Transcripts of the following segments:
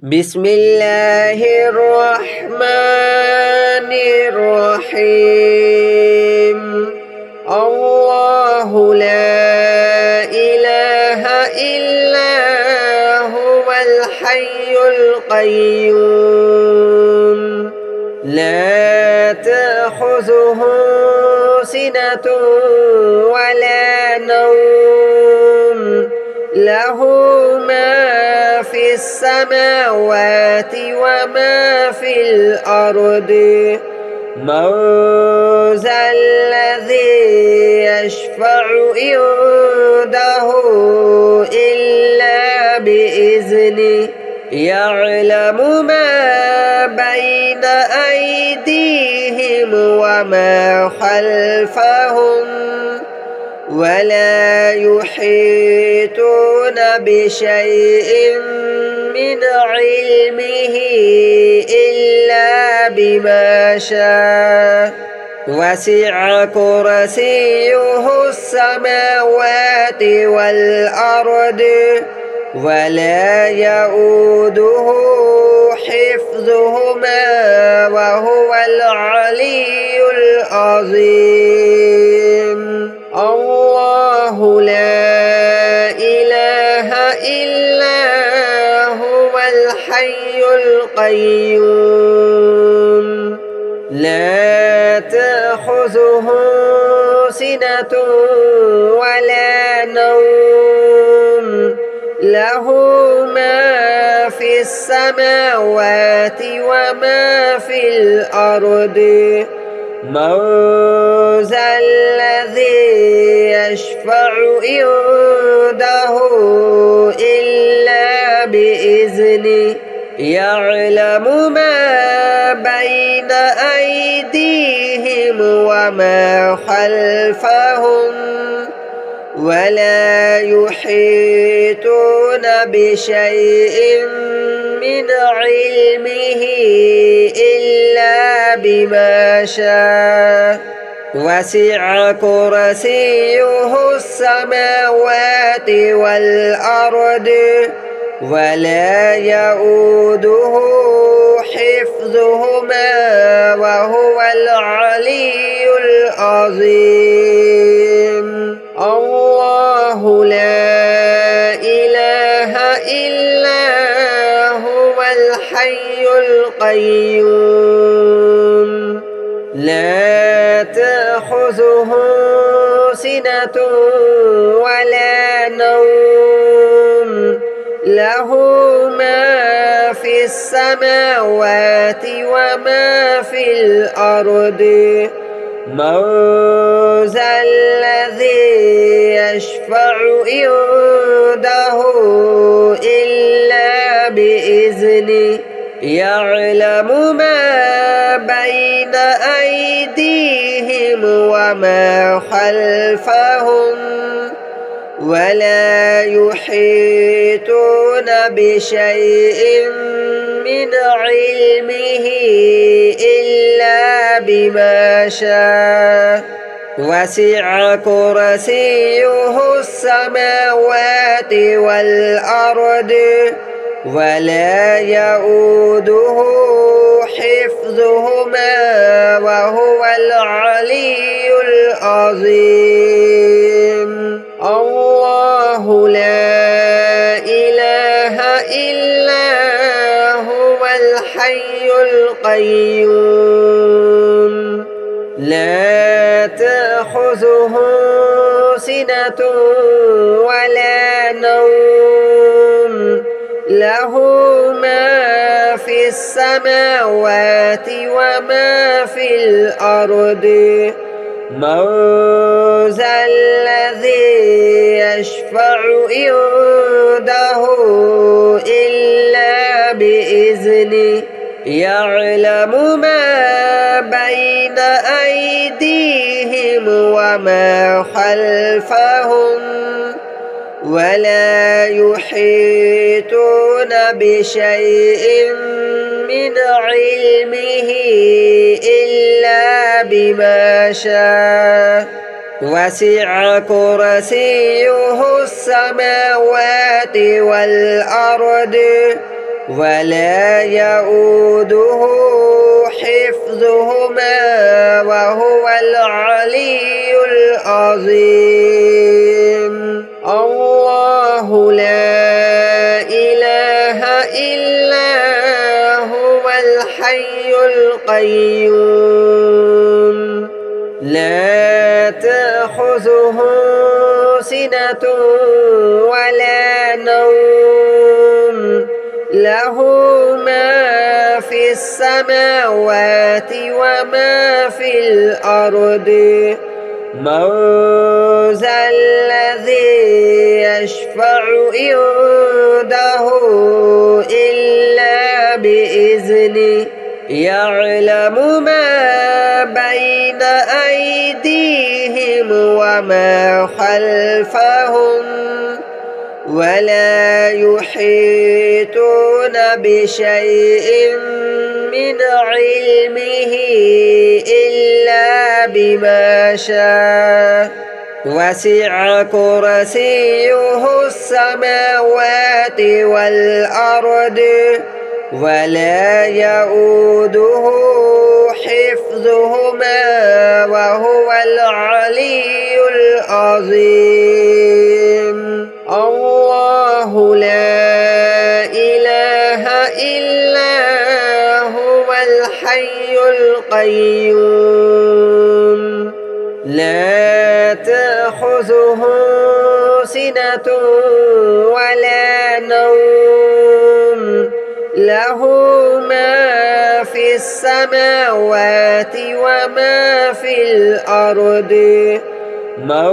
بسم الله الرحمن الرحيم. الله لا إله إلا هو الحي القيوم لا تأخذه سنة ولا نوم له ما في السماوات وما في الأرض من ذا الذي يشفع عنده إلا بإذنه يعلم ما بين أيديهم وما خلفهم ولا يحيطون بشيء من علمه إلا بما شاء وسع كرسيه السماوات والأرض ولا يؤوده حفظهما وهو العلي العظيم. الله لا إله إلا هو الحي القيوم لا تأخذه سنة ولا نوم له ما في السماوات وما في الأرض من ذا الذي يشفع عنده إلا بإذنه يعلم ما بين أيديهم وما خلفهم ولا يحيطون بشيء من علمه إلا بما شاء وسع كرسيه السماوات والأرض ولا يؤوده حفظهما وهو العلي العظيم. الله لا إله إلا هو الحي القيوم لا تأخذه سنة ولا نوم له ما في السماوات وما في الأرض من ذا الذي يشفع عنده إلا بإذنه يعلم ما بين أيديهم وما خلفهم ولا يحيطون بشيء من علمه إلا بما شاء وسع كرسيه السماوات والأرض ولا يؤوده حفظهما وهو العلي العظيم. الله لا إله إلا هو الحي القيوم لا تأخذه سنة ولا نوم له ما في السماوات وما في الأرض من ذا الذي يشفع عنده إلا بإذنه يعلم ما بين أيديهم وما خلفهم ولا يحيطون بشيء من علمه إلا بما شاء وسع كرسيه السماوات والأرض ولا يؤوده حفظهما وهو العلي العظيم. الله لا إله إلا هو الحي القيوم لا تأخذه سنة ولا نوم له ما في السماوات وما في الأرض. من ذا الذي يشفع عنده إلا بإذنه يعلم ما بين أيديهم وما خلفهم ولا يحيطون بشيء من علمه إلا بما شاء. وسع كرسيه السماوات والأرض ولا يؤوده حفظهما وهو العلي العظيم. الله لا إله إلا هو الحي القيوم لا تأخذه سنة ولا نوم له ما في السماوات وما في الأرض. من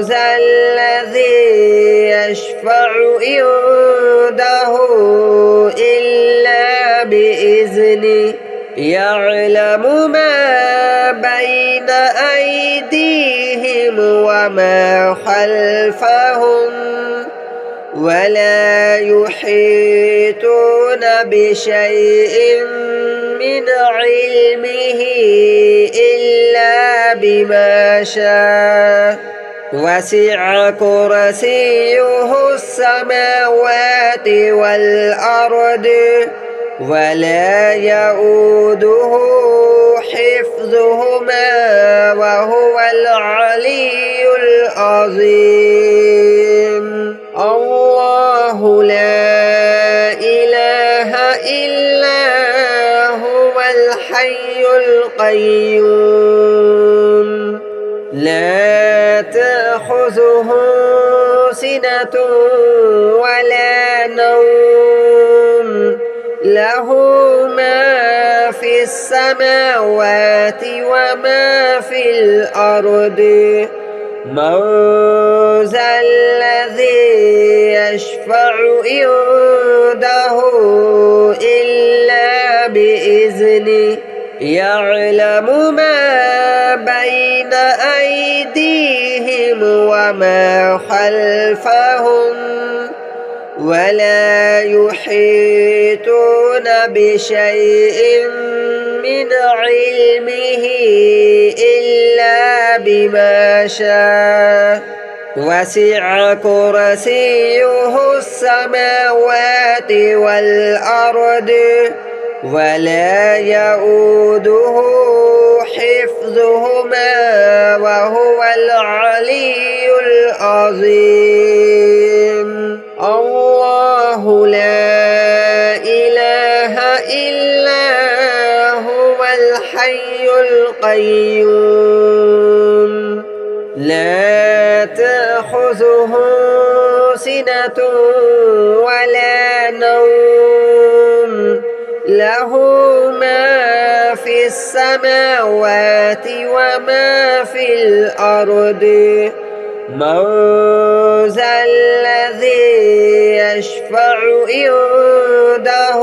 ذا الذي يشفع عنده إلا بإذنه يعلم ما بين أيديهم وما خلفهم ولا يحيطون بشيء من علمه إلا بما شاء. وسع كرسيه السماوات والأرض ولا يؤوده حفظهما وهو العلي العظيم. الله لا إله إلا هو الحي القيوم لا تأخذه سنة ولا نوم له ما في السماوات وما في الأرض. من ذا الذي يشفع عنده إلا بإذنه يعلم ما بين أيديهم وما خلفهم ولا يحيطون بشيء من علمه إلا بما شاء. وسع كرسيه السماوات والأرض ولا يؤوده حفظهما وهو العلي العظيم. الله لا إله إلا هو الحي القيوم لا تأخذه سنة ولا نوم له ما في السماوات وما في الأرض. من ذا الذي يشفع عنده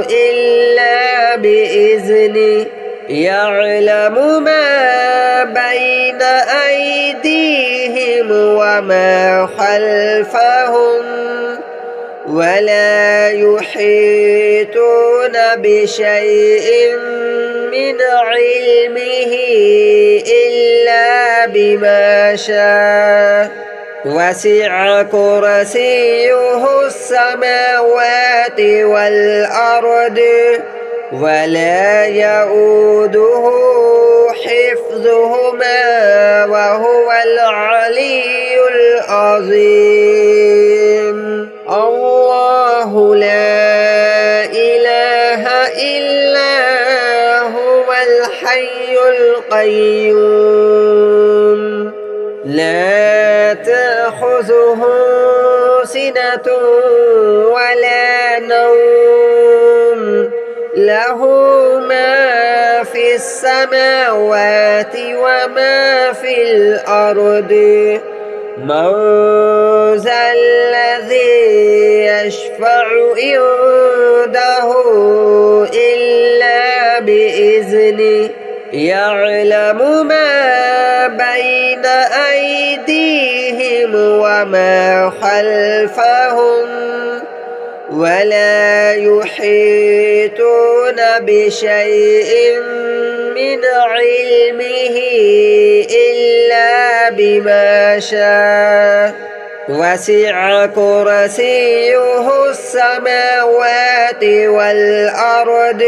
إلا بإذنه يعلم ما بين أيديهم وما خلفهم ولا يحيطون بشيء من علمه إلا بما شاء. وسع كرسيه السماوات والأرض ولا يؤوده حفظهما وهو العلي العظيم. الله لا إله إلا هو الحي القيوم لا تأخذه سنة ولا نوم له ما في السماوات وما في الأرض من ذا الذي يشفع عنده إلا بإذنه يعلم ما بين أيديهم وما خلفهم ولا يحيطون بشيء من علمه إلا بما شاء وسع كرسيه السماوات والأرض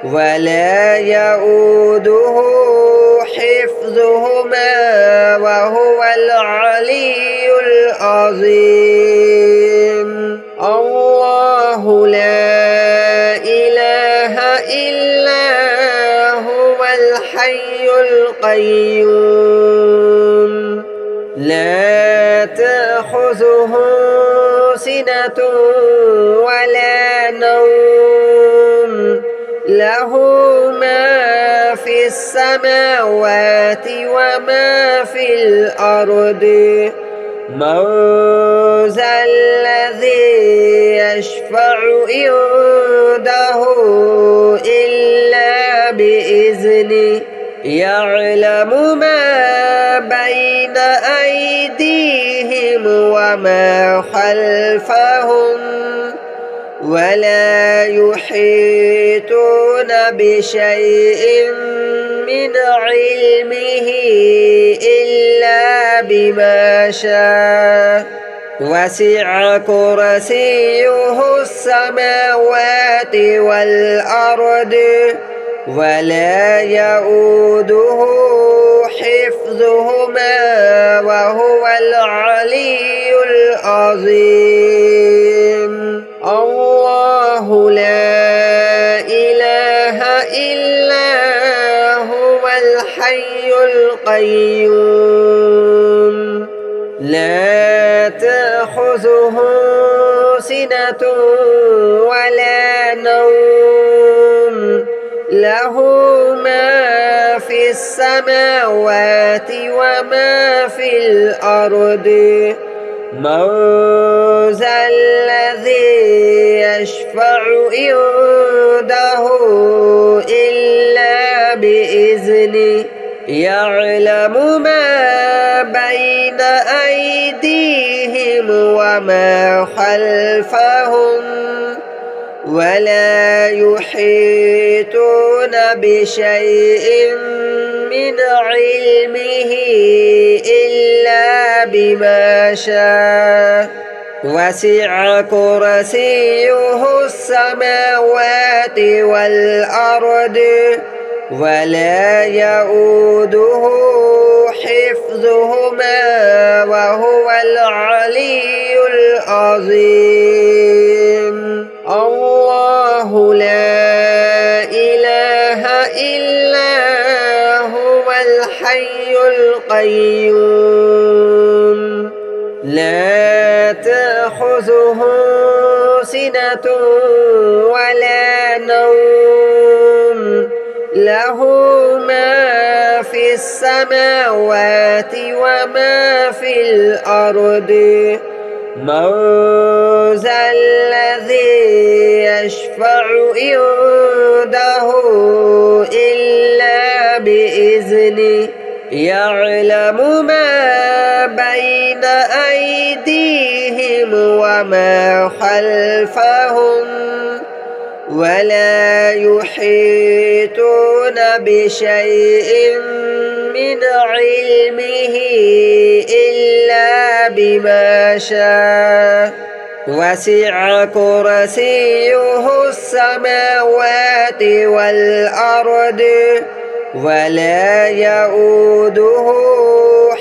ولا يؤوده حفظهما وهو العلي العظيم. الله لا إله إلا هو الحي القيوم لا تأخذه سنة ولا نوم له ما في السماوات وما في الأرض من ذا الذي يشفع عنده إلا بإذنه يعلم ما بين أيديهم وما خلفهم ولا يحيطون بشيء من علمه إلا بما شاء وسع كرسيه السماوات والأرض ولا يؤوده حفظهما وهو العلي العظيم. الله لا إله إلا هو الحي القيوم لا تأخذه سنة ولا نوم له ما في السماوات وما في الأرض من ذا الذي يشفع عنده إلا بإذنه يعلم ما بين أيديهم وما خلفهم ولا يحيطون بشيء من علمه إلا بما شاء وسع كرسيه السماوات والأرض ولا يؤوده حفظهما وهو العلي العظيم. الله لا إله إلا هو الحي القيوم لا تأخذه سنة ولا نوم له ما في السماوات وما في الأرض من ذا الذي يشفع عنده إلا بإذنه يعلم ما بين أيديهم وما خلفهم ولا يحيطون يحيطون بشيء من علمه إلا بما شاء وسع كرسيه السماوات والأرض ولا يؤوده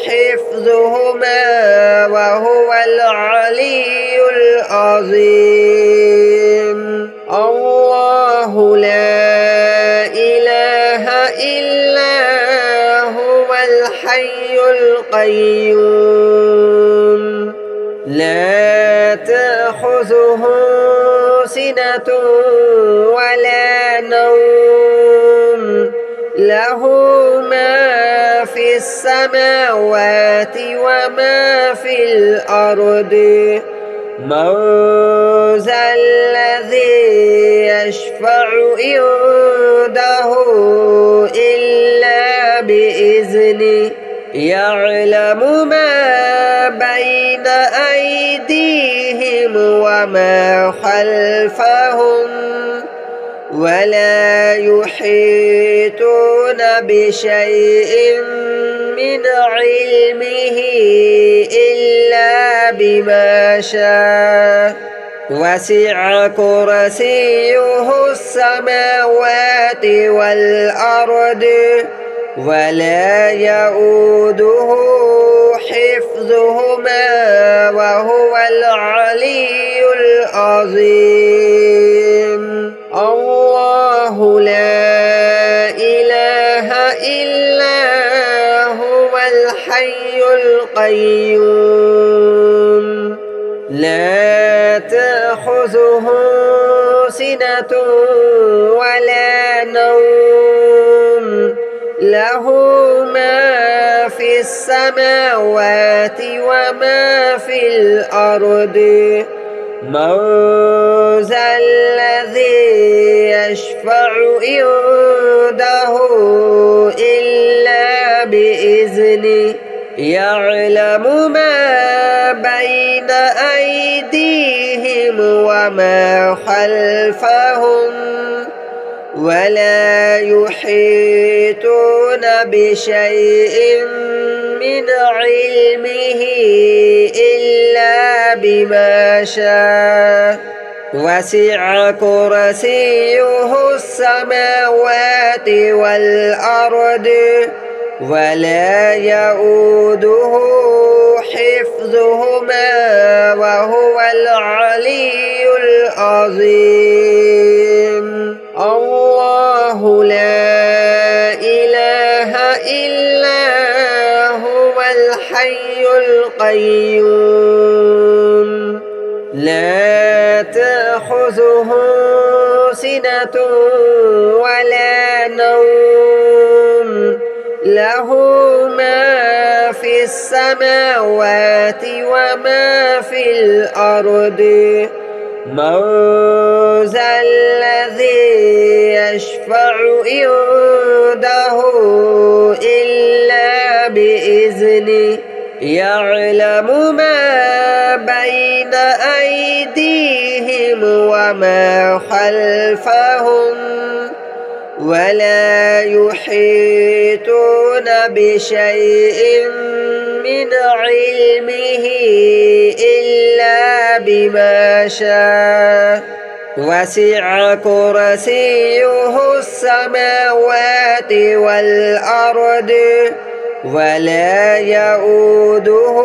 حفظهما وهو العلي العظيم الله لا إله إلا هو الحي القيوم لا تأخذه سنة ولا نوم له ما في السماوات وما في الأرض من ذا الذي يشفع عنده إلا بإذنه يعلم ما بين أيديهم وما خلفهم ولا يحيطون بشيء من علمه إلا بما شاء وسع كرسيه السماوات والأرض ولا يؤوده حفظهما وهو العلي العظيم الله لا إله إلا هو الحي القيوم لا تأخذه سنة ولا نوم له ما في السماوات وما في الأرض من ذا الذي يشفع عنده إلا بإذنه يعلم ما بين أيديهم وما خلفهم ولا يحيطون بشيء من علمه إلا بما شاء وسع كرسيه السماوات والأرض ولا يؤوده حفظهما وهو العلي العظيم الله لا إله إلا هو الحي القيوم لا تأخذه سنة ولا نوم له ما في السماوات وما في الأرض من ذا الذي يشفع عنده إلا بإذنه يعلم ما بين أيديهم وما خلفهم ولا يحيطون بشيء من علمه إلا بما شاء وسع كرسيه السماوات والأرض ولا يؤوده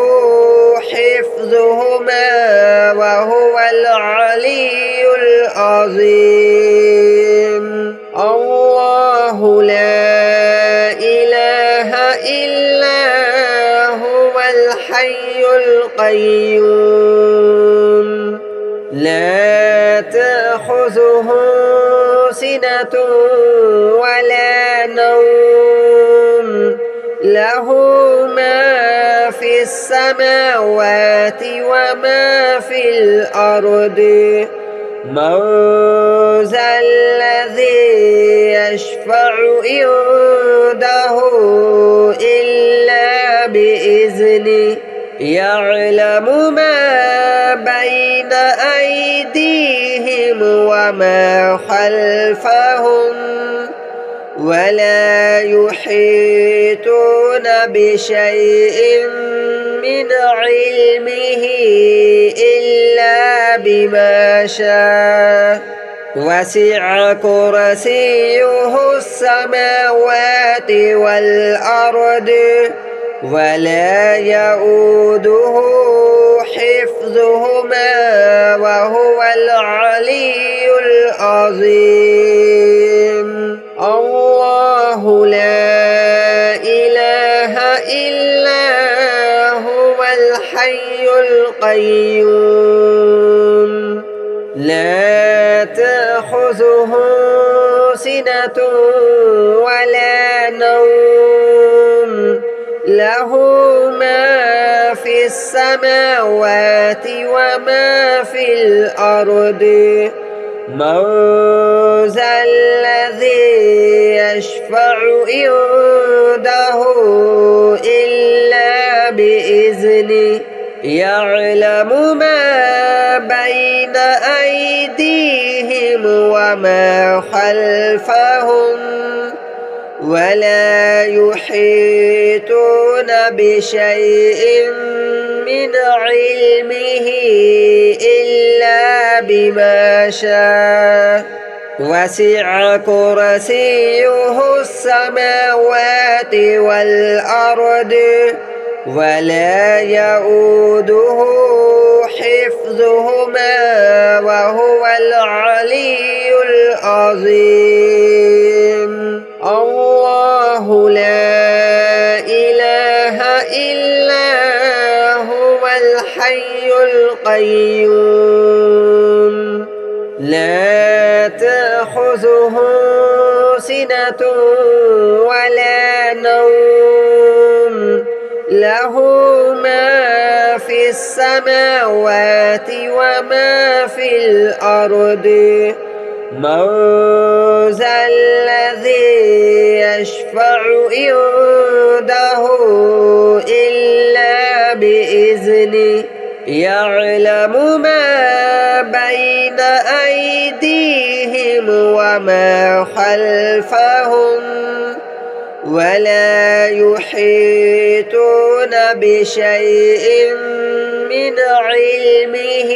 حفظهما وهو العلي العظيم الله لا إله إلا هو الحي القيوم لا تأخذه سنة ولا نوم له ما في السماوات وما في الأرض من ذا الذي يشفع عنده إلا بإذنه يعلم ما بين أيديهم وما خلفهم ولا يحيطون بشيء من علمه إلا بما شاء وسع كرسيه السماوات والأرض ولا يؤوده حفظهما وهو العلي العظيم. الله لا إله إلا هو الحي القيوم لا تأخذه سنة ولا نوم له ما في السماوات وما في الأرض من ذا الذي يشفع عنده إلا بإذنه يعلم ما بين أيديهم وما خلفهم ولا يحيطون بشيء من علمه إلا بما شاء وسع كرسيه السماوات والأرض ولا يؤوده حفظهما وهو العلي العظيم. الله لا إله إلا هو الحي القيوم لا تأخذه سنة ولا نوم له ما في السماوات وما في الأرض من ذا الذي يشفع عنده إلا بإذنه يعلم ما بين أيديهم وما خلفهم ولا يحيطون بشيء من علمه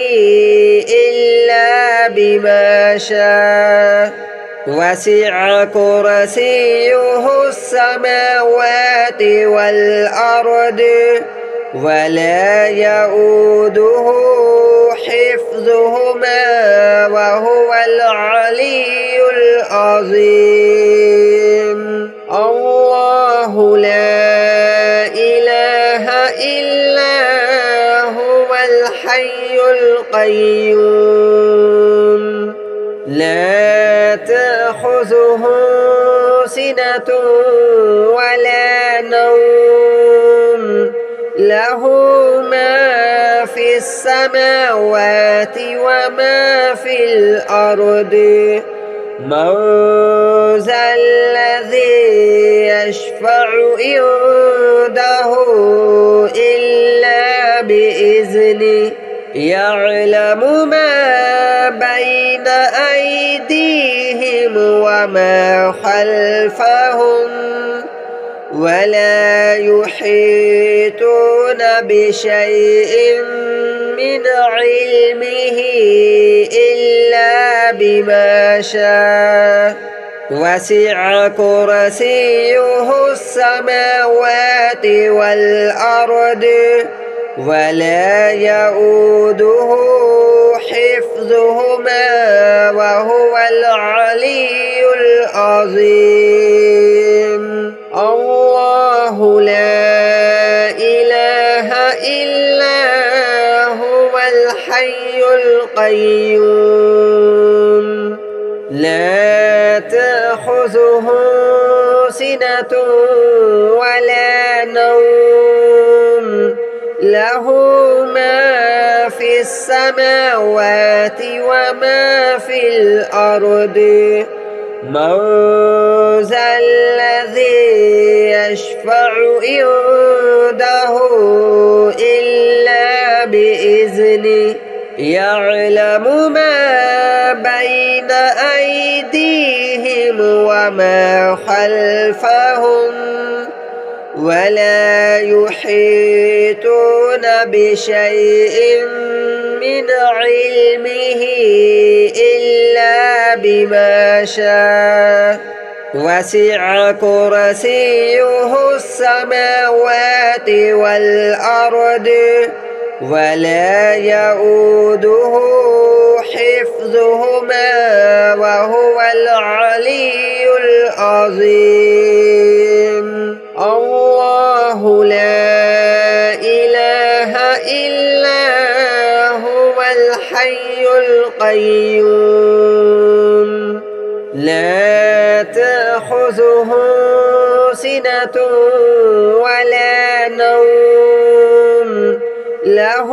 إلا بما شاء وسع كرسيه السماوات والأرض ولا يؤوده حفظهما وهو العلي العظيم. الله لا إله إلا هو الحي القيوم لا تأخذه سنة ولا نوم له ما في السماوات وما في الأرض من ذا الذي يشفع عنده إلا بإذنه يعلم ما بين أيديهم وما خلفهم ولا يحيطون بشيء من علمه إلا بما شاء وسع كرسيه السماوات والأرض ولا يؤوده حفظهما وهو العلي العظيم. الله لا إله إلا هو الحي القيوم لا تأخذه سنة ولا نوم له ما في السماوات وما في الأرض من ذا الذي يشفع عنده إلا بإذنه يعلم ما بين أيديهم وما خلفهم ولا يحيطون بشيء من علمه إلا بما شاء وسع كرسيه السماوات والأرض ولا يؤوده حفظهما وهو العلي العظيم الله لا إله إلا هو الحي القيوم لا تأخذه سنة ولا نوم له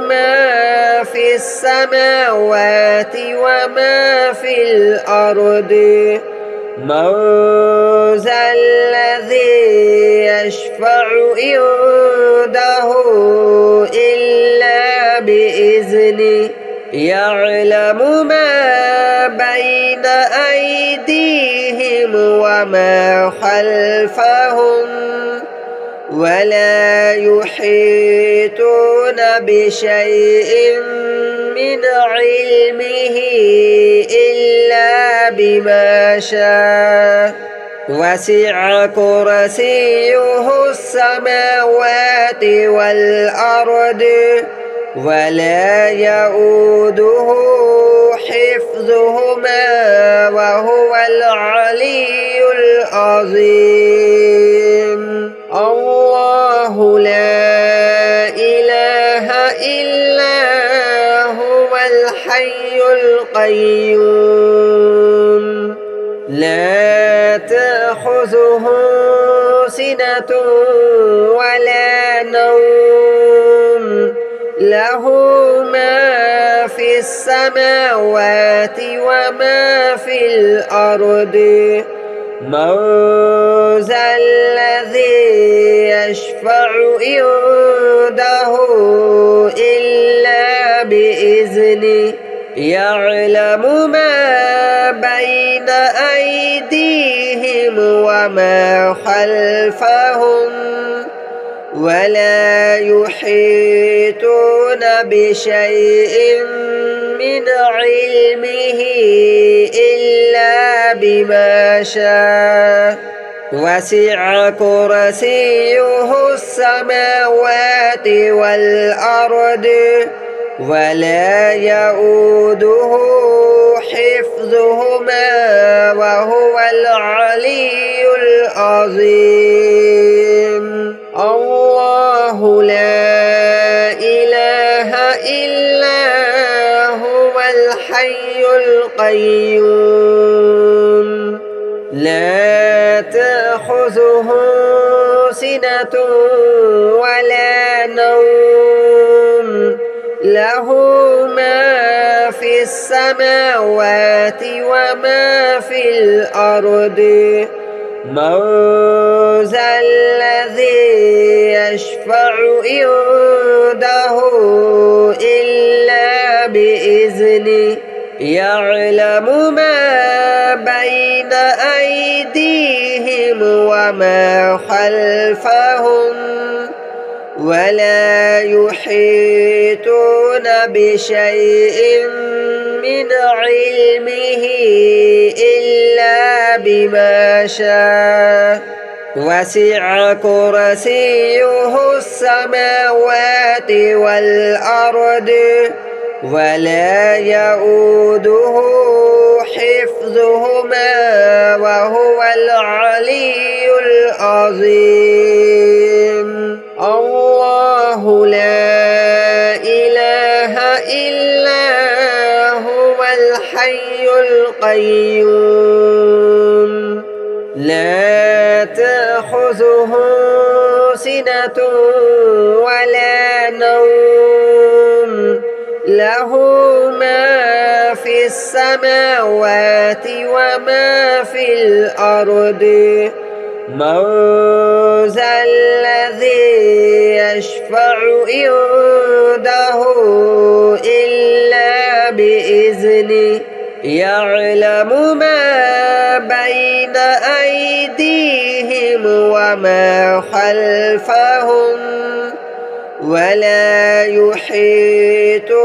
ما في السماوات وما في الأرض من ذا الذي يشفع عنده إلا بإذنه يعلم ما بين أيديهم وما خلفهم ولا يحيطون بشيء من علمه إلا بما شاء وسع كرسيه السماوات والأرض ولا يؤوده حفظهما وهو العلي العظيم الله لا إله إلا هو الحي القيوم لا تأخذه سنة ولا نوم له ما في السماوات وما في الأرض من ذا الذي يشفع عنده إلا بإذنه يعلم ما بين أيديهم وما خلفهم ولا يحيطون بشيء من علمه إلا بما شاء وسع كرسيه السماوات والأرض ولا يؤوده حفظهما وهو العلي العظيم الله لا إله إلا هو الحي القيوم لا تأخذه سنة ولا نوم له ما في السماوات وما في الأرض من ذا الذي يشفع عنده إلا بإذنه يعلم ما بين أيديهم وما خلفهم ولا يحيطون بشيء من علمه إلا بما شاء وسع كرسيه السماوات والأرض ولا يؤوده حفظهما وهو العلي العظيم الله لا إله إلا هو الحي القيوم لا تأخذه سنة ولا نوم له ما في السماوات وما في الأرض من ذا الذي يشفع عنده إلا بإذنه يعلم ما بين أيديهم وما خلفهم ولا يحيطون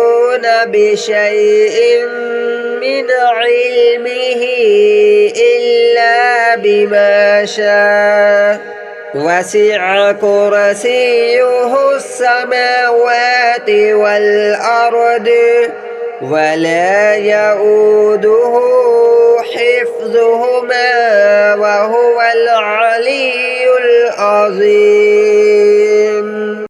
بشيء من علمه إلا بما شاء وسع كرسيه السماوات والأرض ولا يؤوده حفظهما وهو العلي العظيم.